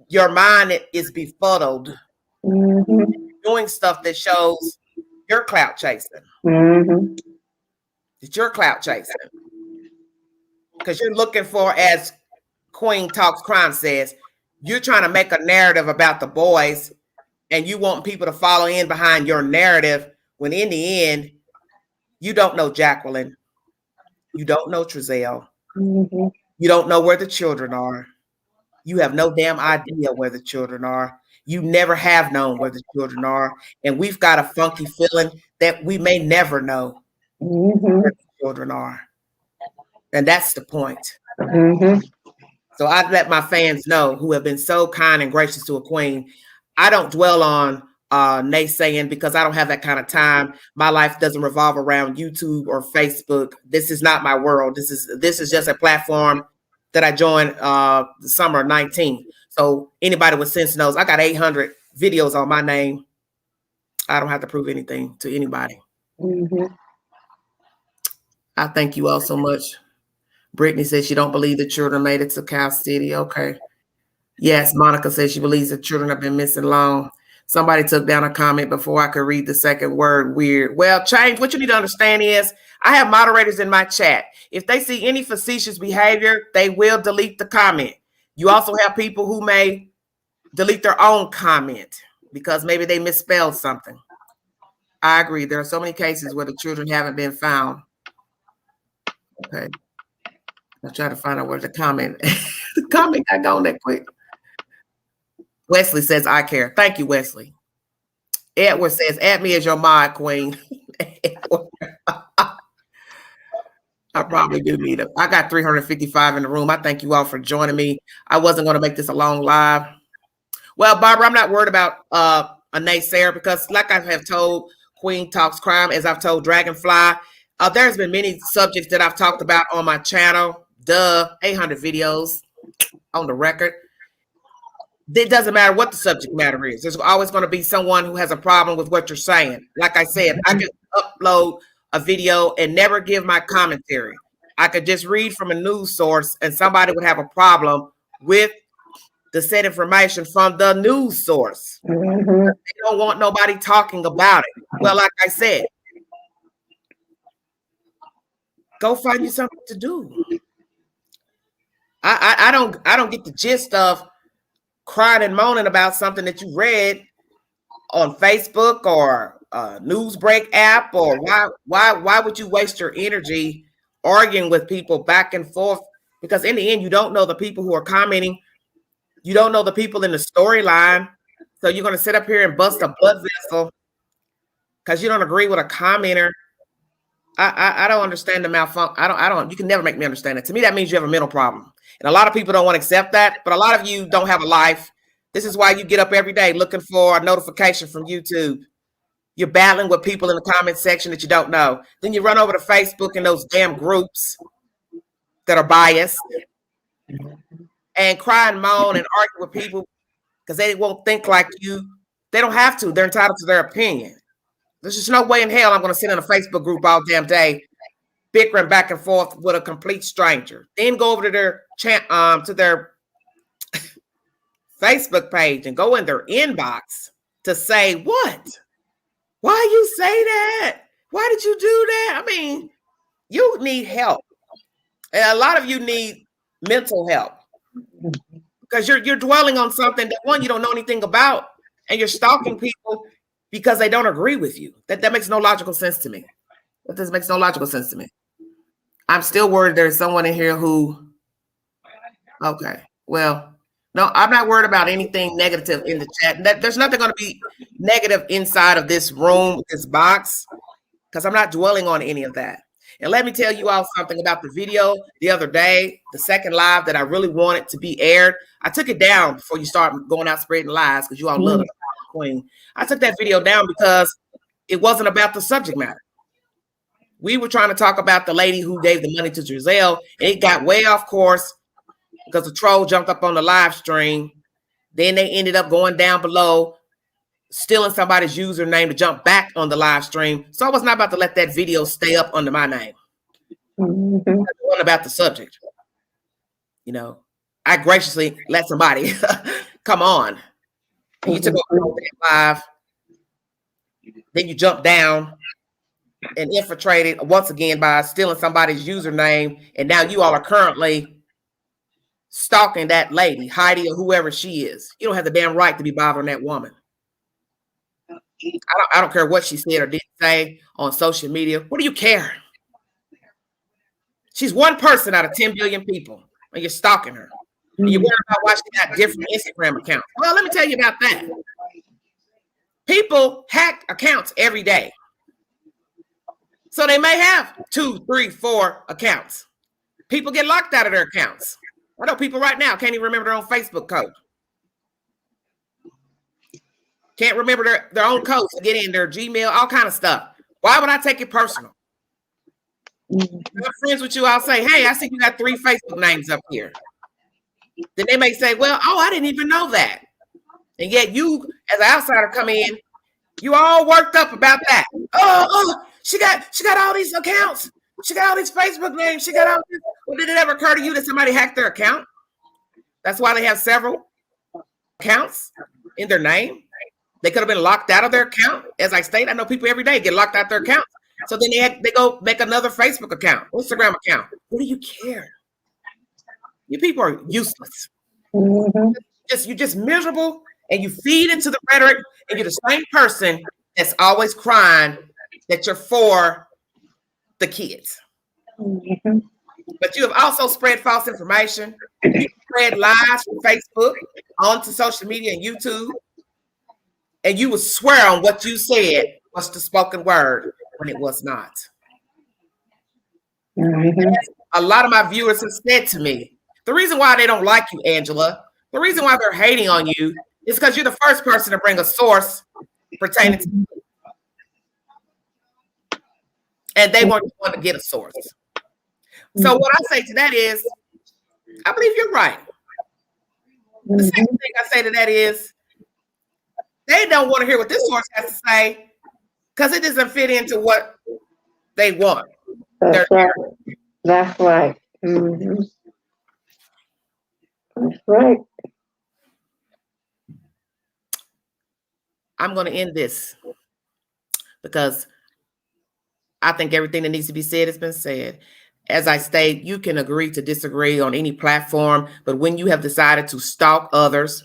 your mind is befuddled, doing stuff that shows you're clout chasing. That you're clout chasing. Because you're looking for, as Queen Talks Crime says, you're trying to make a narrative about the boys and you want people to follow in behind your narrative, when in the end, you don't know Jacqueline. You don't know Trezelle. You don't know where the children are. You have no damn idea where the children are. You never have known where the children are. And we've got a funky feeling that we may never know where the children are. And that's the point. So I'd let my fans know, who have been so kind and gracious to a queen. I don't dwell on naysaying, because I don't have that kind of time. My life doesn't revolve around YouTube or Facebook. This is not my world. This is just a platform that I joined the summer of 19. So anybody with sense knows I got 800 videos on my name. I don't have to prove anything to anybody. I thank you all so much. Brittany says she don't believe the children made it to Cal City. Okay. Yes, Monica says she believes the children have been missing long. Somebody took down a comment before I could read the second word, weird. Well, Change, what you need to understand is I have moderators in my chat. If they see any facetious behavior, they will delete the comment. You also have people who may delete their own comment because maybe they misspelled something. I agree. There are so many cases where the children haven't been found. Okay. I'll try to find out where the comment, the comment got gone that quick. Wesley says, I care. Thank you, Wesley. Edward says, add me as your mod, queen. I probably do need it. I got 355 in the room. I thank you all for joining me. I wasn't going to make this a long live. Well, Barbara, I'm not worried about a naysayer, because like I have told Queen Talks Crime, as I've told Dragonfly, there's been many subjects that I've talked about on my channel. 800 videos on the record. It doesn't matter what the subject matter is. There's always going to be someone who has a problem with what you're saying. Like I said, I can upload a video and never give my commentary. I could just read from a news source and somebody would have a problem with the said information from the news source. They don't want nobody talking about it. Well, like I said, go find you something to do. I don't get the gist of crying and moaning about something that you read on Facebook or a news break app, or why would you waste your energy arguing with people back and forth? Because in the end, you don't know the people who are commenting. You don't know the people in the storyline. So you're going to sit up here and bust a blood vessel because you don't agree with a commenter. I don't understand the malfunction. I don't. You can never make me understand it. To me, that means you have a mental problem. And a lot of people don't want to accept that, but a lot of you don't have a life. This is why you get up every day looking for a notification from YouTube. You're battling with people in the comment section that you don't know. Then you run over to Facebook and those damn groups that are biased and cry and moan and argue with people because they won't think like you. They don't have to. They're entitled to their opinion. There's just no way in hell I'm going to sit in a Facebook group all damn day bickering back and forth with a complete stranger. Then go over to their Facebook page and go in their inbox to say, what? Why you say that? Why did you do that? I mean, you need help. And a lot of you need mental help because you're dwelling on something that, one, you don't know anything about, and you're stalking people because they don't agree with you. That makes no logical sense to me. That makes no logical sense to me. I'm still worried there's someone in here who, okay, well, no, I'm not worried about anything negative in the chat. There's nothing going to be negative inside of this room, this box, because I'm not dwelling on any of that. And let me tell you all something about the video the other day, the second live that I really wanted to be aired. I took it down before you start going out spreading lies because you all love the queen. I took that video down because it wasn't about the subject matter. We were trying to talk about the lady who gave the money to Giselle, and it got way off course because the troll jumped up on the live stream. Then they ended up going down below, stealing somebody's username to jump back on the live stream. So I was not about to let that video stay up under my name. It wasn't about the subject. You know, I graciously let somebody come on. And you took over live. Then you jumped down and infiltrated once again by stealing somebody's username. And now you all are currently stalking that lady, Heidi, or whoever she is. You don't have the damn right to be bothering that woman. I don't care what she said or didn't say on social media. What do you care? She's one person out of 10 billion people, and you're stalking her. And you're worried about why she got different Instagram accounts. Well, let me tell you about that. People hack accounts every day. So they may have 2, 3, 4 accounts. People get locked out of their accounts. I know people right now can't even remember their own Facebook code. Can't remember their own codes to get in, their Gmail, all kind of stuff. Why would I take it personal? If I'm friends with you, I'll say, hey, I see you got 3 Facebook names up here. Then they may say, well, oh, I didn't even know that. And yet you, as an outsider, come in, you all worked up about that. Oh, she got all these accounts. She got all these Facebook names. She got all this. Well, did it ever occur to you that somebody hacked their account? That's why they have several accounts in their name. They could have been locked out of their account. As I state, I know people every day get locked out their accounts. So then they go make another Facebook account, Instagram account. What do you care? You people are useless. You're just miserable, and you feed into the rhetoric, and you're the same person that's always crying that you're for the kids. But you have also spread false information. You spread lies from Facebook onto social media and YouTube. And you would swear on what you said was the spoken word when it was not. A lot of my viewers have said to me, the reason why they don't like you, Angela, the reason why they're hating on you is because you're the first person to bring a source pertaining to you. And they weren't the one to get a source. So what I say to that is, I believe you're right. The second thing I say to that is, they don't want to hear what this source has to say because it doesn't fit into what they want. That's right. That's right. That's right. I'm going to end this because I think everything that needs to be said has been said. As I state, you can agree to disagree on any platform, but when you have decided to stalk others,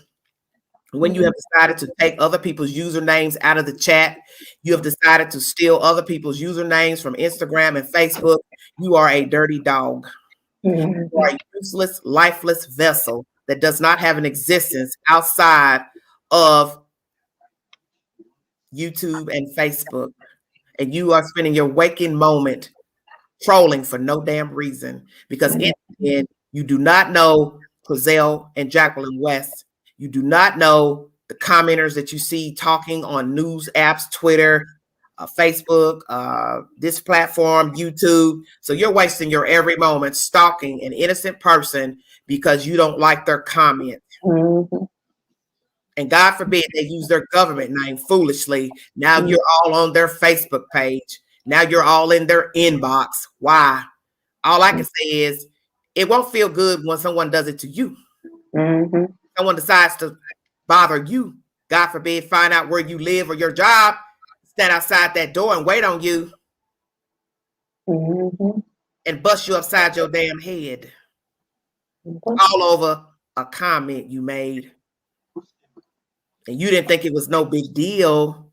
when you have decided to take other people's usernames out of the chat, you have decided to steal other people's usernames from Instagram and Facebook, you are a dirty dog. You are a useless, lifeless vessel that does not have an existence outside of YouTube and Facebook. And you are spending your waking moment trolling for no damn reason because in the end, you do not know Giselle and Jacqueline West. You do not know the commenters that you see talking on news apps, Twitter, Facebook, this platform, YouTube. So you're wasting your every moment stalking an innocent person because you don't like their comment. And God forbid they use their government name foolishly. Now you're all on their Facebook page. Now you're all in their inbox. Why? All I can say is it won't feel good when someone does it to you. Someone decides to bother you, God forbid, find out where you live or your job, stand outside that door and wait on you and bust you upside your damn head all over a comment you made. And you didn't think it was no big deal.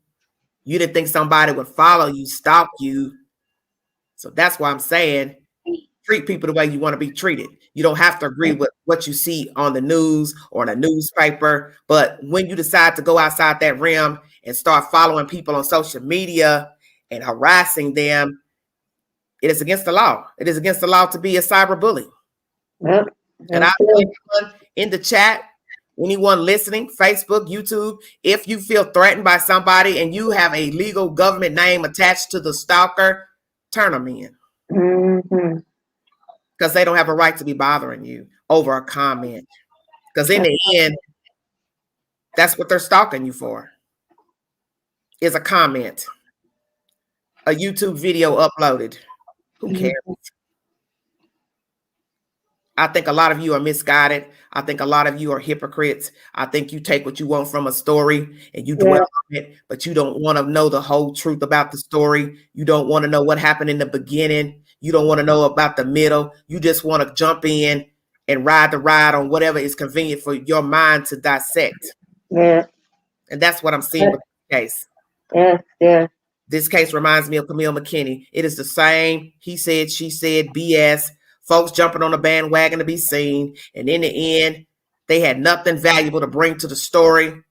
You didn't think somebody would follow you, stalk you. So that's why I'm saying treat people the way you want to be treated. You don't have to agree with what you see on the news or in a newspaper. But when you decide to go outside that realm and start following people on social media and harassing them, it is against the law. It is against the law to be a cyberbully. Yep. And I anyone in the chat, anyone listening, Facebook, YouTube, if you feel threatened by somebody and you have a legal government name attached to the stalker, turn them in. Because they don't have a right to be bothering you over a comment. Because in the end, that's what they're stalking you for, is a comment, a YouTube video uploaded. Who cares? I think a lot of you are misguided. I think a lot of you are hypocrites. I think you take what you want from a story and you dwell on it, but you don't want to know the whole truth about the story. You don't want to know what happened in the beginning. You don't want to know about the middle. You just want to jump in and ride the ride on whatever is convenient for your mind to dissect. Yeah. And that's what I'm seeing with this case. Yeah. This case reminds me of Camille McKinney. It is the same he said, she said, BS. Folks jumping on the bandwagon to be seen. And in the end, they had nothing valuable to bring to the story.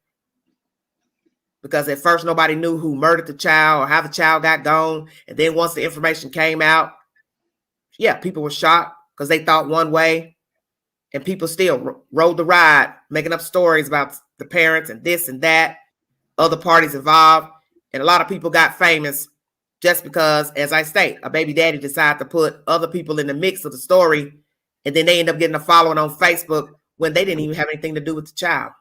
Because at first, nobody knew who murdered the child or how the child got gone. And then once the information came out, yeah, people were shocked because they thought one way. And people still rode the ride, making up stories about the parents and this and that, other parties involved. And a lot of people got famous just because, as I state, a baby daddy decided to put other people in the mix of the story, and then they end up getting a following on Facebook when they didn't even have anything to do with the child.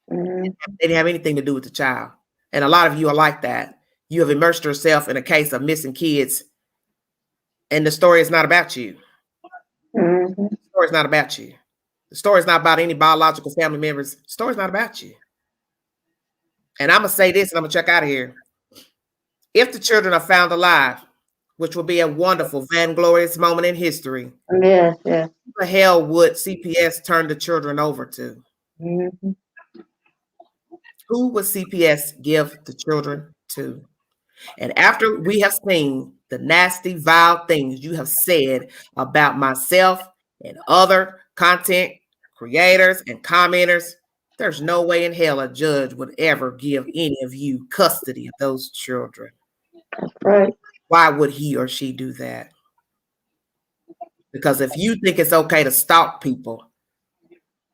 They didn't have anything to do with the child. And a lot of you are like that. You have immersed yourself in a case of missing kids, and the story is not about you. The story is not about you. The story is not about any biological family members. The story is not about you. And I'm going to say this, and I'm going to check out of here. If the children are found alive, which will be a wonderful, vainglorious moment in history, who the hell would CPS turn the children over to? Who would CPS give the children to? And after we have seen the nasty, vile things you have said about myself and other content creators and commenters, there's no way in hell a judge would ever give any of you custody of those children. That's right. Why would he or she do that? Because if you think it's okay to stalk people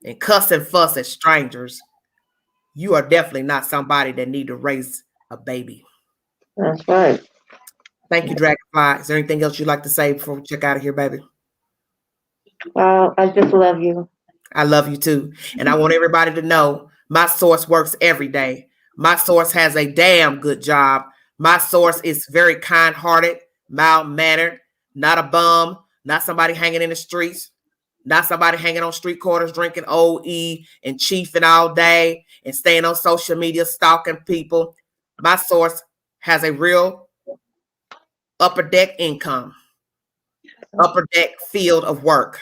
and cuss and fuss at strangers, you are definitely not somebody that need to raise a baby. That's right. Thank you, Dragonfly. Is there anything else you'd like to say before we check out of here, baby? I just love you. I love you too. And I want everybody to know my source works every day. My source has a damn good job. My source is very kind-hearted, mild-mannered, not a bum, not somebody hanging in the streets, not somebody hanging on street corners drinking OE and chiefing all day and staying on social media stalking people. My source has a real upper deck income, upper deck field of work.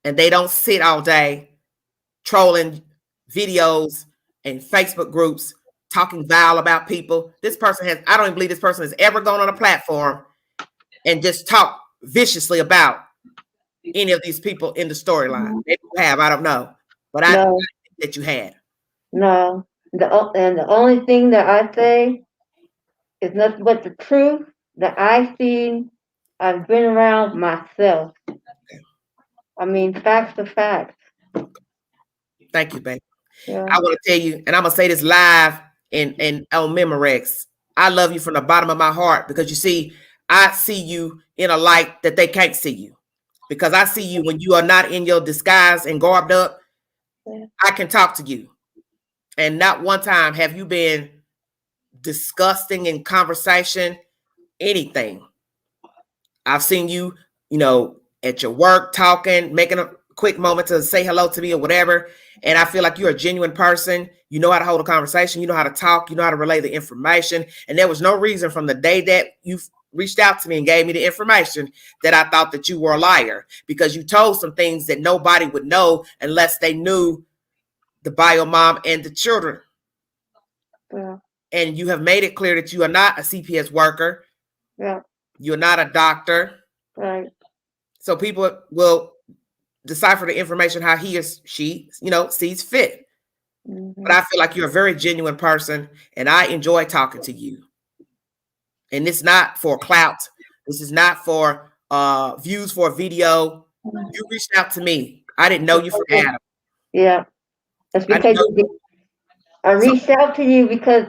And they don't sit all day trolling videos and Facebook groups talking vile about people. This person has, I don't even believe this person has ever gone on a platform and just talk viciously about any of these people in the storyline. Maybe you have, I don't know. But I think that you had. No. And the only thing that I say is nothing but the truth that I've seen. I've been around myself. I mean, facts are facts. Thank you, babe. Yeah. I want to tell you, and I'm going to say this live and on Memorex. I love you from the bottom of my heart because you see, I see you in a light that they can't see you. Because I see you when you are not in your disguise and garbed up. I can talk to you. And not one time have you been disgusting in conversation, anything. I've seen you, at your work talking, making a quick moment to say hello to me or whatever. And I feel like you're a genuine person. You know how to hold a conversation. You know how to talk. You know how to relay the information. And there was no reason from the day that you reached out to me and gave me the information that I thought that you were a liar, because you told some things that nobody would know unless they knew the bio mom and the children. Yeah. And you have made it clear that you are not a CPS worker. Yeah. You're not a doctor. Right. So people will decipher the information how he or she, sees fit. But I feel like you're a very genuine person, and I enjoy talking to you. And it's not for clout. This is not for views for a video. You reached out to me. I didn't know you from Adam. Yeah. That's because I reached out to you because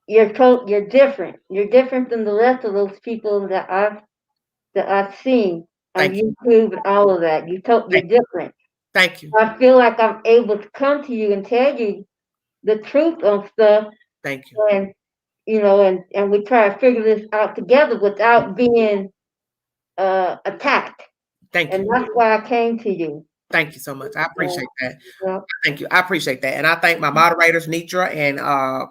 you're different. You're different than the rest of those people that I've seen on YouTube and all of that. You're different. Thank you. I feel like I'm able to come to you and tell you the truth of stuff. Thank you. And you know, and we try to figure this out together without being attacked. Thank you. And that's why I came to you. Thank you so much. I appreciate that. Yeah. Thank you. I appreciate that. And I thank my moderators, Nitra and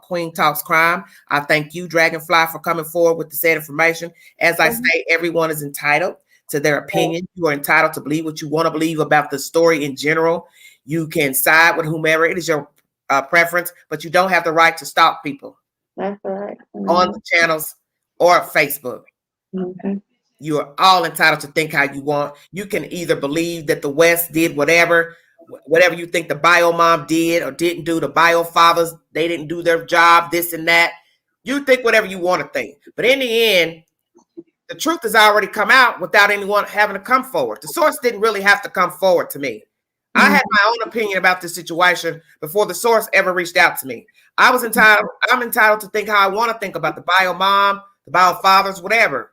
Queen Talks Crime. I thank you, Dragonfly, for coming forward with the said information. As I say, everyone is entitled to their opinion. You are entitled to believe what you want to believe about the story in general. You can side with whomever. It is your preference, but you don't have the right to stalk people. That's right. On the channels or Facebook. You are all entitled to think how you want. You can either believe that the West did whatever you think the bio mom did or didn't do, the bio fathers, they didn't do their job, this and that. You think whatever you want to think. But in the end, the truth has already come out without anyone having to come forward. The source didn't really have to come forward to me. I had my own opinion about this situation before the source ever reached out to me. I'm entitled to think how I want to think about the bio mom, the bio fathers, whatever.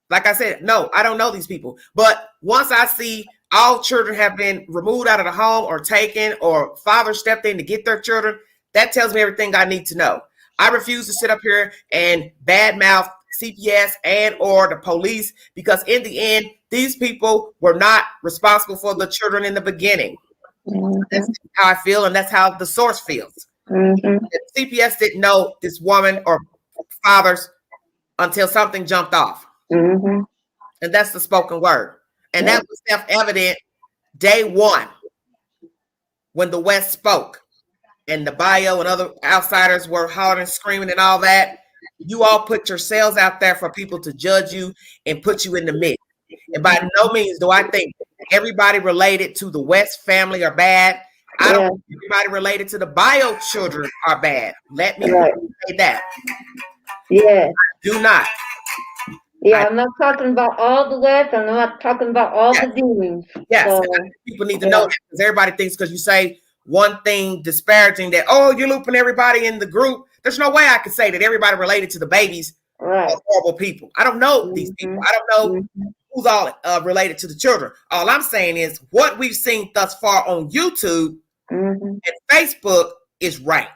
Like I said, no, I don't know these people. But once I see all children have been removed out of the home or taken or fathers stepped in to get their children, that tells me everything I need to know. I refuse to sit up here and badmouth CPS and or the police because in the end, these people were not responsible for the children in the beginning. That's how I feel, and that's how the source feels. CPS didn't know this woman or fathers until something jumped off. And that's the spoken word. And that was self-evident day one when the West spoke and the bio and other outsiders were hollering, screaming and all that. You all put yourselves out there for people to judge you and put you in the mix. And by no means do I think everybody related to the West family are bad. I don't think everybody related to the bio children are bad. Let me say that. Yeah. Do not. Yeah, I'm not talking about all the West. I'm not talking about all the demons. Yes, so, people need to know that because everybody thinks because you say one thing disparaging that, oh, you're looping everybody in the group. There's no way I could say that everybody related to the babies are horrible people. I don't know these people. I don't know who's all related to the children. All I'm saying is what we've seen thus far on YouTube and Facebook is rank.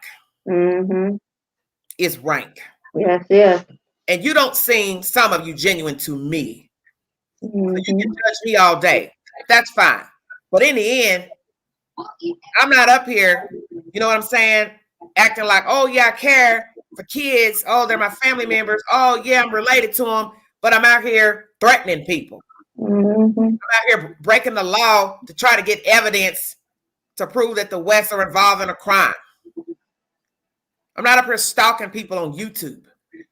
Is rank. Yes, yes. And you don't seem, some of you, genuine to me. So you can judge me all day. That's fine. But in the end, I'm not up here, you know what I'm saying, acting like, oh, yeah, I care for kids. Oh, they're my family members. Oh, yeah, I'm related to them. But I'm out here threatening people. I'm out here breaking the law to try to get evidence to prove that the West are involved in a crime. I'm not up here stalking people on YouTube.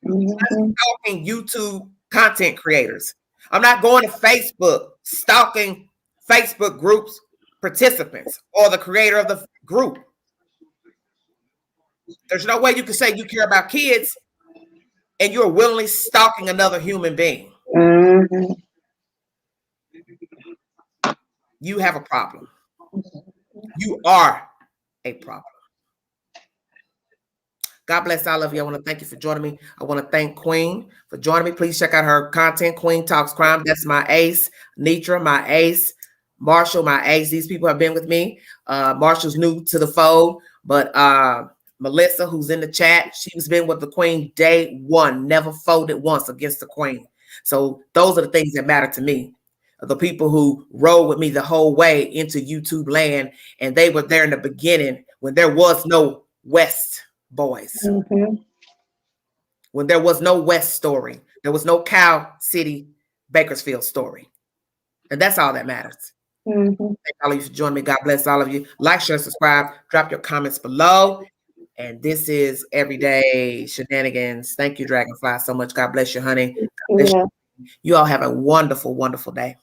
I'm not stalking YouTube content creators. I'm not going to Facebook stalking Facebook groups participants or the creator of the group. There's no way you can say you care about kids and you're willingly stalking another human being. You have a problem. You are a problem. God bless all of you. I want to thank you for joining me. I want to thank Queen for joining me. Please check out her content, Queen Talks Crime. That's my ace. Nitra, my ace. Marshall, my ace. These people have been with me. Marshall's new to the fold, but Melissa, who's in the chat, she's been with the Queen day one, never folded once against the Queen. So those are the things that matter to me. The people who rode with me the whole way into YouTube land, and they were there in the beginning when there was no West boys. When there was no West story, there was no Cow City, Bakersfield story. And that's all that matters. Thank all of you for joining me. God bless all of you. Like, share, subscribe, drop your comments below. And this is Everyday Shenanigans. Thank you, Dragonfly, so much. God bless you, honey. God bless you. You all have a wonderful, wonderful day.